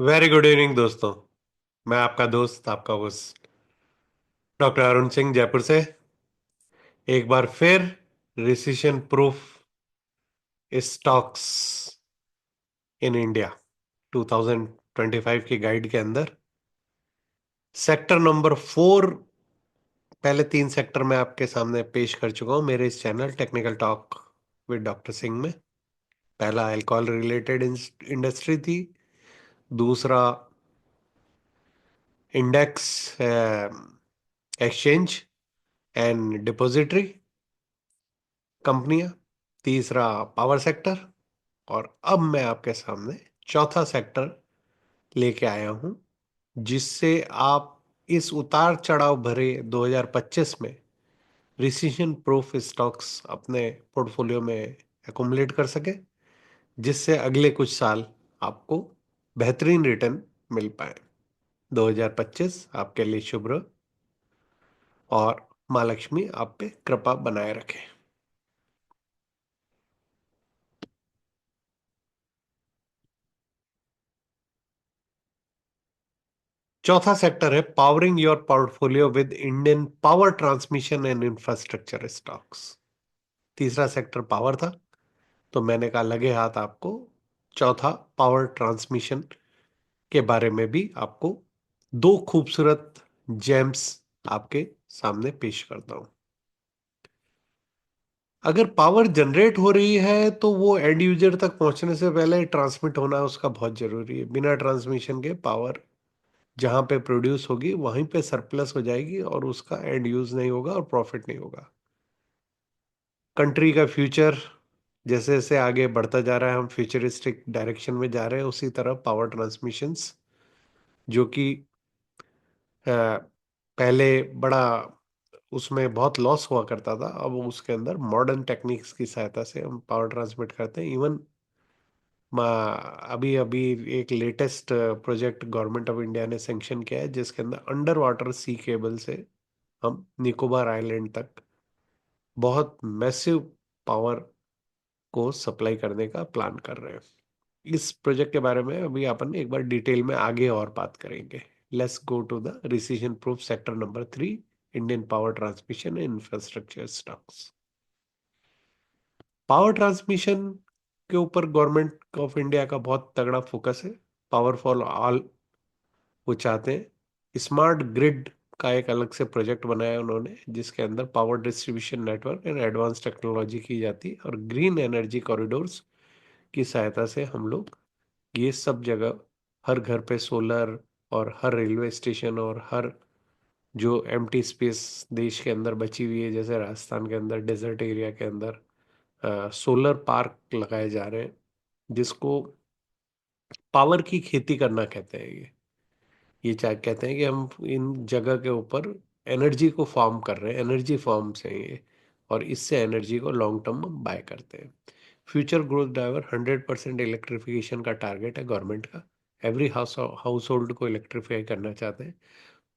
Very good evening दोस्तों। मैं आपका दोस्त आपका होस्ट डॉक्टर अरुण सिंह जयपुर से एक बार फिर recession proof stocks in India 2025 की गाइड के अंदर सेक्टर नंबर 4। पहले 3 सेक्टर मैं आपके सामने पेश कर चुका हूं मेरे इस channel technical talk with doctor Singh में। पहला अल्कोहल रिलेटेड इंडस्ट्री थी। दूसरा इंडेक्स एक्सचेंज एंड डिपॉजिटरी कंपनियां। तीसरा पावर सेक्टर। और अब मैं आपके सामने चौथा सेक्टर लेके आया हूं जिससे आप इस उतार चढ़ाव भरे 2025 में रिसेशन प्रूफ स्टॉक्स अपने पोर्टफोलियो में एकुमुलेट कर सके, जिससे अगले कुछ साल आपको बेहतरीन रिटर्न मिल पाए। 2025 आपके लिए शुभ रहो और माँ लक्ष्मी आप पे कृपा बनाए रखे। चौथा सेक्टर है powering your portfolio with Indian power transmission and infrastructure stocks. तीसरा सेक्टर पावर था, तो मैंने कहा लगे हाथ आपको चौथा पावर ट्रांसमिशन के बारे में भी आपको दो खूबसूरत जेम्स आपके सामने पेश करता हूं। अगर पावर जनरेट हो रही है तो वो एंड यूजर तक पहुंचने से पहले ट्रांसमिट होना उसका बहुत जरूरी है। बिना ट्रांसमिशन के पावर जहां पे प्रोड्यूस होगी वहीं पे सरप्लस हो जाएगी और उसका एंड यूज नहीं होगा और प्रॉफिट नहीं होगा। कंट्री का फ्यूचर जैसे जैसे आगे बढ़ता जा रहा है, हम फ्यूचरिस्टिक डायरेक्शन में जा रहे हैं, उसी तरह पावर ट्रांसमिशंस जो कि पहले बड़ा उसमें बहुत लॉस हुआ करता था, अब उसके अंदर मॉडर्न टेक्निक्स की सहायता से हम पावर ट्रांसमिट करते हैं। इवन अभी अभी एक latest project government of India ने सैंक्शन किया है जिसके अंदर अंडर वाटर सी केबल से हम निकोबार आइलैंड तक बहुत मैसिव पावर को सप्लाई करने का प्लान कर रहे हैं। इस प्रोजेक्ट के बारे में अभी अपन एक बार डिटेल में आगे और बात करेंगे। Let's go to the recession proof sector number 3, Indian power transmission and infrastructure stocks. Power transmission के ऊपर गवर्नमेंट ऑफ इंडिया का बहुत तगड़ा फोकस है। पावर फॉर ऑल वो चाहते हैं। स्मार्ट ग्रिड का एक अलग से प्रोजेक्ट बनाया उन्होंने जिसके अंदर power distribution network and advance technology की जाती है और ग्रीन एनर्जी कॉरिडोर्स की सहायता से हम लोग ये सब जगह हर घर पे सोलर और हर रेलवे स्टेशन और हर जो एम्प्टी स्पेस देश के अंदर बची हुई है, जैसे राजस्थान के अंदर डेजर्ट एरिया के अंदर सोलर पार्क लगाए जा रहे हैं जिसको पावर की खेती करना कहते हैं। ये चाहे कहते हैं कि हम इन जगह के ऊपर एनर्जी को फॉर्म कर रहे हैं, एनर्जी फॉर्म से ये, और इससे एनर्जी को लॉन्ग टर्म में बाय करते हैं। फ्यूचर ग्रोथ ड्राइवर 100% इलेक्ट्रिफिकेशन का टारगेट है गवर्नमेंट का। एवरी हाउस होल्ड को इलेक्ट्रीफाई करना चाहते हैं।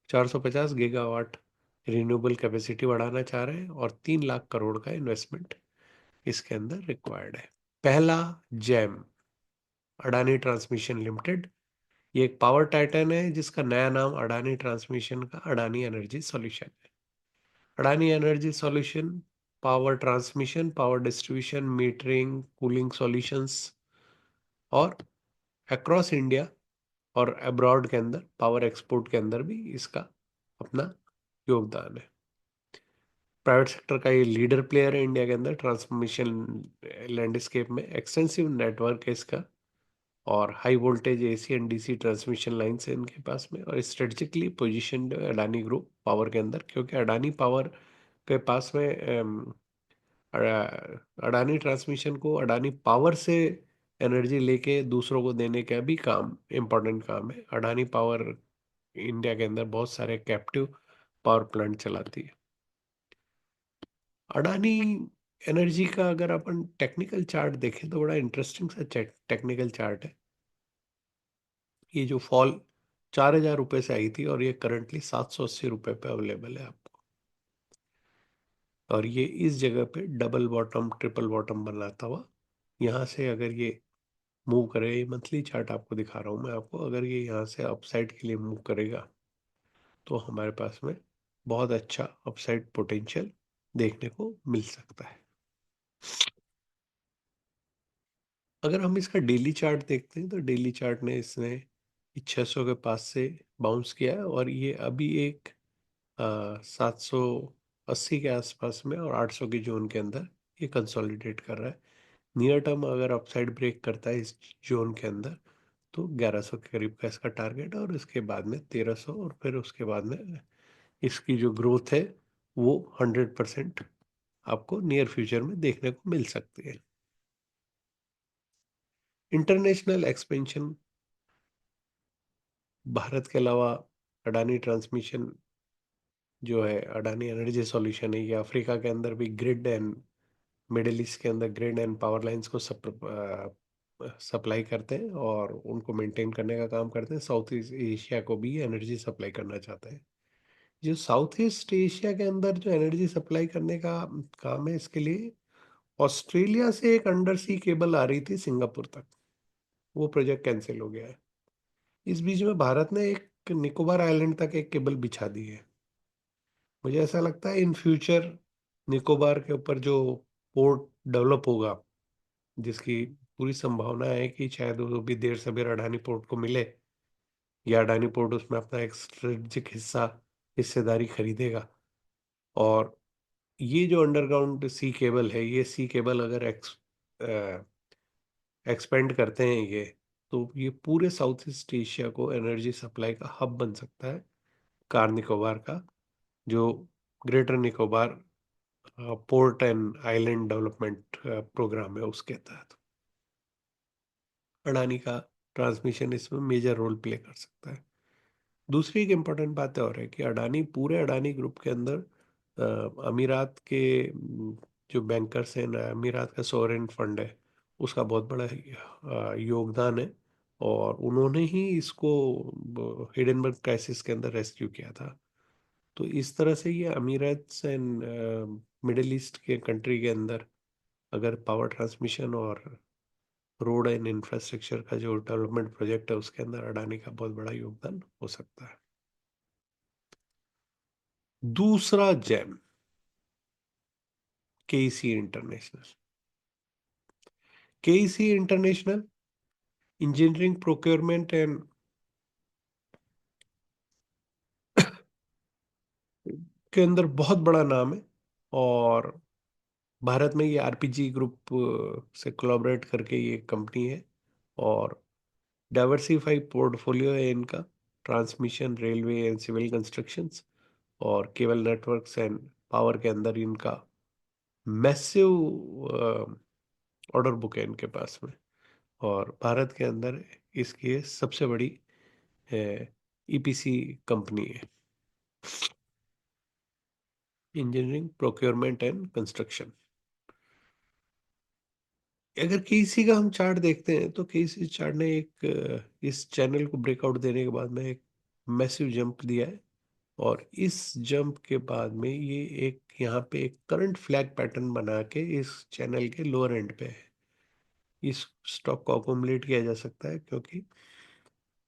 450 गीगावाट रिन्यूएबल कैपेसिटी बढ़ाना चाह रहे हैं और 3 लाख करोड़ का इन्वेस्टमेंट इसके अंदर रिक्वायर्ड है। पहला जैम अडानी ट्रांसमिशन लिमिटेड। ये एक पावर टाइटन है जिसका नया नाम अडानी ट्रांसमिशन का अडानी एनर्जी सॉल्यूशन है। Adani energy solution power transmission, power distribution, metering, cooling solutions और अक्रॉस इंडिया और अब्रॉड के अंदर पावर एक्सपोर्ट के अंदर भी इसका अपना योगदान है। प्राइवेट सेक्टर का ये लीडर प्लेयर है इंडिया के अंदर ट्रांसमिशन लैंडस्केप में। एक्सटेंसिव नेटवर्क है इसका और high voltage AC and DC transmission lines है इनके पास में, और strategically positioned Adani group power के अंदर, क्योंकि अडानी पावर के पास में अडानी ट्रांसमिशन को अडानी पावर से एनर्जी लेके दूसरों को देने का भी काम इम्पोर्टेंट काम है। अडानी पावर इंडिया के अंदर बहुत सारे कैप्टिव पावर प्लांट चलाती है। अडानी एनर्जी का अगर अपन टेक्निकल चार्ट देखें तो बड़ा इंटरेस्टिंग सा टेक्निकल चार्ट है। ये जो फॉल 4,000 रुपये से आई थी और ये करंटली 780 रुपये पे अवेलेबल है आपको। और ये इस जगह पे डबल बॉटम ट्रिपल बॉटम बनाता हुआ यहाँ से अगर ये मूव करेगा, ये मंथली चार्ट आपको दिखा रहा हूँ मैं आपको, अगर ये यहाँ से अपसाइड के लिए मूव करेगा तो हमारे पास में बहुत अच्छा अपसाइड पोटेंशियल देखने को मिल सकता है। अगर हम इसका डेली चार्ट देखते हैं तो डेली चार्ट ने इसने 600 के पास से बाउंस किया है और ये अभी एक 780 के आसपास में और 800 की जोन के अंदर ये कंसोलिडेट कर रहा है। नियर टर्म अगर अपसाइड ब्रेक करता है इस जोन के अंदर तो 1100 के करीब का इसका टारगेट है, और इसके बाद में 1300, और फिर उसके बाद में इसकी जो ग्रोथ है वो 100% आपको नियर फ्यूचर में देखने को मिल सकती है। इंटरनेशनल एक्सपेंशन, भारत के अलावा अडानी ट्रांसमिशन जो है, अडानी एनर्जी सॉल्यूशन है, ये अफ्रीका के अंदर भी ग्रिड एंड मिडिल ईस्ट के अंदर ग्रिड एंड पावर लाइंस को सप्लाई करते हैं और उनको मेंटेन करने का काम करते हैं। साउथ ईस्ट एशिया को भी एनर्जी सप्लाई करना चाहते हैं। जो साउथ ईस्ट एशिया के अंदर जो एनर्जी सप्लाई करने का काम है, इसके लिए ऑस्ट्रेलिया से एक अंडर सी केबल आ रही थी सिंगापुर तक, वो प्रोजेक्ट कैंसिल हो गया है। इस बीच में भारत ने एक निकोबार आइलैंड तक एक केबल बिछा दी है। मुझे ऐसा लगता है इन फ्यूचर निकोबार के ऊपर जो पोर्ट डेवलप होगा, जिसकी पूरी संभावना है कि शायद वो भी देर सवेर अडानी पोर्ट को मिले, या अडानी पोर्ट उसमें अपना एक स्ट्रेटेजिक हिस्सेदारी खरीदेगा। और ये जो अंडरग्राउंड सी केबल है, ये सी केबल अगर एक्सपेंड करते हैं ये, तो ये पूरे साउथ ईस्ट एशिया को एनर्जी सप्लाई का हब बन सकता है, कार निकोबार का, जो Greater Nicobar port and island development programme है उसके तहत अडानी का ट्रांसमिशन इसमें मेजर रोल प्ले कर सकता है। दूसरी एक इम्पॉर्टेंट बात और है कि अडानी, पूरे अडानी ग्रुप के अंदर अमीरात के जो बैंकर्स हैं ना, अमीरात का सोवरेन फंड है, उसका बहुत बड़ा योगदान है। और उन्होंने ही इसको हिडेनबर्ग क्राइसिस के अंदर रेस्क्यू किया था। तो इस तरह से ये अमीरात एंड मिडिल ईस्ट के कंट्री के अंदर अगर पावर ट्रांसमिशन और रोड एंड इंफ्रास्ट्रक्चर का जो डेवलपमेंट प्रोजेक्ट है उसके अंदर अडानी का बहुत बड़ा योगदान हो सकता है। दूसरा gem, KEC international. KEC international engineering procurement and के अंदर बहुत बड़ा नाम है, और भारत में ये आरपीजी ग्रुप से कोलैबोरेट करके ये कंपनी है, और डाइवर्सिफाइड पोर्टफोलियो है इनका, transmission, railway and civil constructions और केबल नेटवर्क्स एंड पावर के अंदर इनका मैसिव ऑर्डर बुक है इनके पास में। और भारत के अंदर इसकी ये सबसे बड़ी ईपीसी कंपनी है, इंजीनियरिंग प्रोक्योरमेंट एंड कंस्ट्रक्शन। अगर केसी का हम चार्ट देखते हैं तो केसी चार्ट ने एक इस चैनल को ब्रेकआउट देने के बाद में एक मैसिव जंप दिया है, और इस जंप के बाद में ये एक यहाँ पे एक करंट फ्लैग पैटर्न बना के इस चैनल के लोअर एंड पे है। इस स्टॉक को अकोमोलेट किया जा सकता है, क्योंकि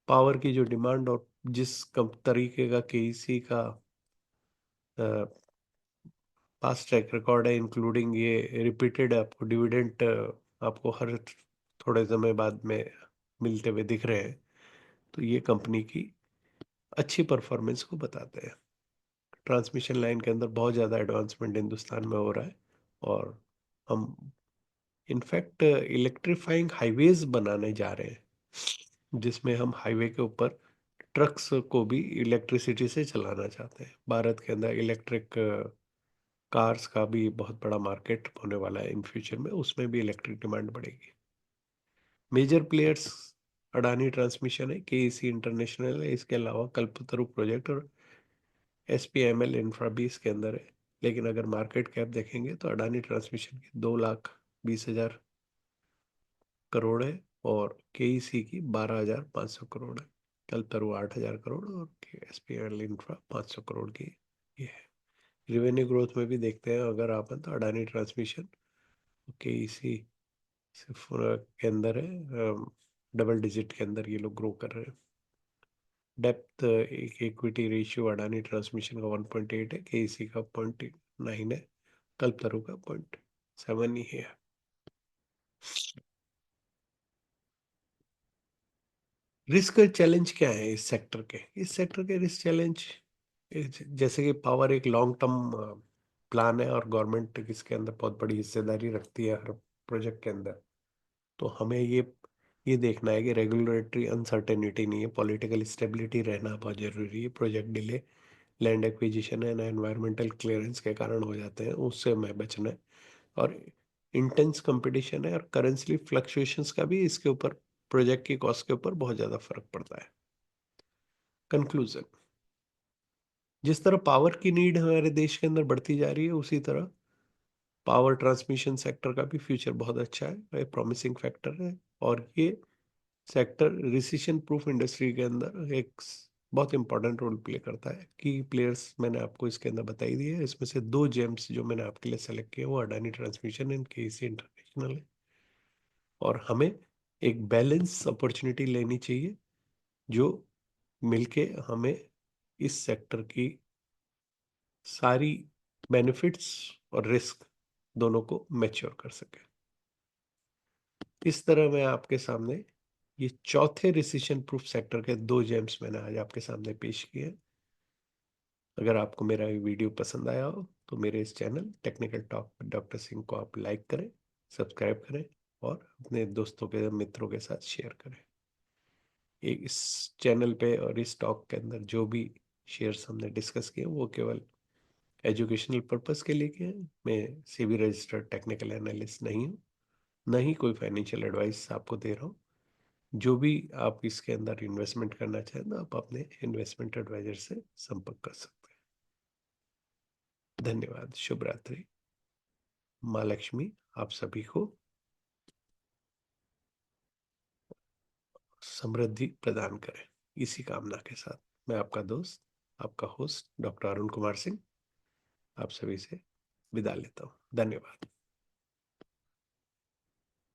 पावर की जो डिमांड और जिस कम तरीके का केईसी का पास्ट ट्रैक रिकॉर्ड है, इंक्लूडिंग ये रिपीटेड आपको डिविडेंड आपको हर थोड़े समय बाद में मिलते हुए दिख रहे हैं, तो ये कंपनी की अच्छी परफॉर्मेंस को बताते हैं। ट्रांसमिशन लाइन के अंदर बहुत ज़्यादा एडवांसमेंट हिंदुस्तान में हो रहा है, और हम इनफैक्ट इलेक्ट्रीफाइंग हाईवेज बनाने जा रहे हैं, जिसमें हम हाईवे के ऊपर ट्रक्स को भी इलेक्ट्रिसिटी से चलाना चाहते हैं। भारत के अंदर इलेक्ट्रिक कार्स का भी बहुत बड़ा मार्केट होने वाला है इन फ्यूचर में, उसमें भी इलेक्ट्रिक डिमांड बढ़ेगी। मेजर प्लेयर्स अडानी ट्रांसमिशन है, केईसी इंटरनेशनल है, इसके अलावा कल्पतरु प्रोजेक्ट और एसपीएमएल इंफ्रा भी इसके अंदर है। लेकिन अगर मार्केट कैप देखेंगे तो अडानी ट्रांसमिशन की 2,20,000 करोड़ है, और केईसी की 12,500 करोड़ है। कल्पतरु 8,000 करोड़ और एसपीएमएल इंफ्रा 500 करोड़ की ये है। रिवेन्यू ग्रोथ में भी देखते हैं अगर आप, तो अडानी ट्रांसमिशन, केईसी सिर्फ के अंदर है, डबल डिजिट के अंदर ये लोग ग्रो कर रहे हैं। डेप्थ, एक इक्विटी रेशियो अडानी ट्रांसमिशन का 1.8 है, केईसी का 0.9 है, कल्पतरू का 0.7 ही है। रिस्क चैलेंज क्या है इस सेक्टर के? इस सेक्टर के रिस्क चैलेंज जैसे कि पावर एक लॉन्ग टर्म प्लान है और गवर्नमेंट इसके अंदर बहुत बड़ी हिस्सेदारी रखती है हर प्रोजेक्ट के अंदर। तो हमें ये देखना है कि रेगुलेटरी अनसर्टेनिटी नहीं है, पॉलिटिकल स्टेबिलिटी रहना बहुत जरूरी है। Project delay, land acquisition and environmental clearance के कारण हो जाते हैं, उससे हमें बचना है। और इंटेंस कंपटीशन है और करेंसी फ्लक्चुएशंस का भी इसके ऊपर, प्रोजेक्ट की कॉस्ट के ऊपर बहुत ज़्यादा फर्क पड़ता है। कंक्लूजन, जिस तरह पावर की नीड हमारे देश के अंदर बढ़ती जा रही है, उसी तरह पावर ट्रांसमिशन सेक्टर का भी फ्यूचर बहुत अच्छा है, प्रॉमिसिंग फैक्टर है। और ये सेक्टर रिसेशन प्रूफ इंडस्ट्री के अंदर एक बहुत इंपॉर्टेंट रोल प्ले करता है। की प्लेयर्स मैंने आपको इसके अंदर बताई दी है, इसमें से दो जेम्स जो मैंने आपके लिए सेलेक्ट किए वो Adani transmission and KEC international है। और हमें एक बैलेंस अपॉर्चुनिटी लेनी चाहिए जो मिलके हमें इस सेक्टर की सारी बेनिफिट्स और रिस्क दोनों को मैच्योर कर सके। इस तरह मैं आपके सामने ये चौथे रिसेशन प्रूफ सेक्टर के दो जेम्स मैंने आज आपके सामने पेश किए। अगर आपको मेरा ये वीडियो पसंद आया हो तो मेरे इस channel technical talk with doctor Singh को आप लाइक करें, सब्सक्राइब करें और अपने दोस्तों के मित्रों के साथ शेयर करें। ये इस चैनल पे और इस टॉक के अंदर जो भी शेयर्स हमने डिस्कस किए वो केवल एजुकेशनल पर्पस के लिए किए हैं। मैं सेबी रजिस्टर्ड टेक्निकल एनालिस्ट नहीं हूँ, न ही कोई फाइनेंशियल एडवाइस आपको दे रहा हूँ। जो भी आप इसके अंदर इन्वेस्टमेंट करना चाहें तो आप अपने इन्वेस्टमेंट एडवाइजर से संपर्क कर सकते हैं। धन्यवाद। शुभ रात्रि। माँ लक्ष्मी आप सभी को समृद्धि प्रदान करें, इसी कामना के साथ मैं आपका दोस्त, आपका होस्ट डॉक्टर अरुण कुमार सिंह आप सभी से विदा लेता हूँ। धन्यवाद।